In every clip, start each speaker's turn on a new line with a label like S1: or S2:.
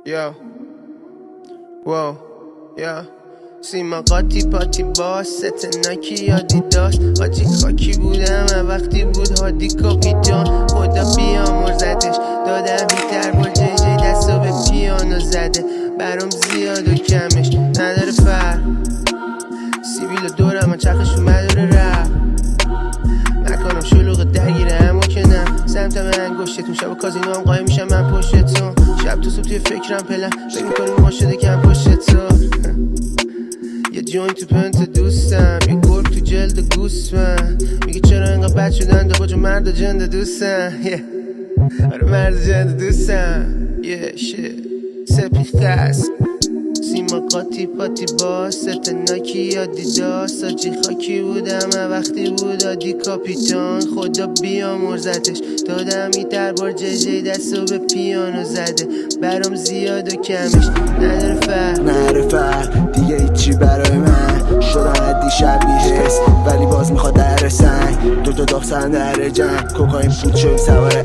S1: یا یا سیما قاطی پاتی باز ست ناکی یادی داشت آجی خاکی بودم وقتی بود هادی کاپیتان خدا بیامرزتش دادم بیتر با جی دستو به پیانو زده برام زیاد و کمش نداره فر سیبیل دورم من چرخش اومد داره رفت نکنم شلوغ درگیره اما که نه سمت من انگشتتون شب کازینو هم قایم میشم من پشتتون شب تو صبح توی فکرم پلم فکر میکنیم ما شده کم پشت تو یه جوین تو پنت دوستم یه گرگ تو جلد گوسفند میگه چرا اینقدر بد شدن دا جو مرد جند دوستم آره مرد جند دوستم سپیخ است سیما قاطی پاتی باز ست ناکی یادی داشت آجی خاکی بودم وقتی بود هادی کاپیتان خدا بیامرزتش دادم این دربار جی دستو به پیانو زده برام زیاد و کمش نداره فرق
S2: دیگه هیچی برای من شدن دیشب بیهست ولی باز میخواد در سنگ دوتا داغ در جنگ کوکاین فود شویم سوار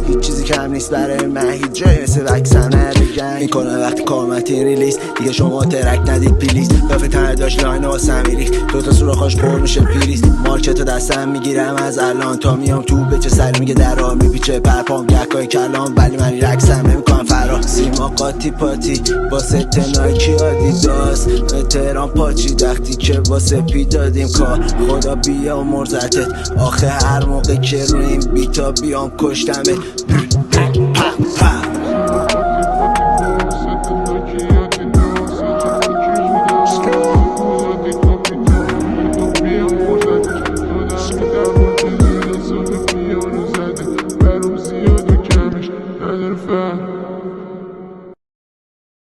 S2: هیچ چیزی کم نیست برای من هیچ جایی مثل وکسم نره گنگ میکنه وقتی کامتی ریلیز دیگه شما ترک ندید پلیز وقتی تنه داشت لاین واسم میریخت دوتا سوراخاش پر میشه پیریز مارکتو دستم میگیرم از الان تا میام تو بچه سری میگه در راه میپیچه پرپام گهگاهی کلام ولی من این رقصم نمیکنم فرار سیما قاطی پاتی با ست نایکی آدیداس احترام پاچی وقتی که واسه پی دادیم کار خدا بیا مرزتت آخه هر موقع که روی این بیتا بیام کشتمت
S3: نداره فرق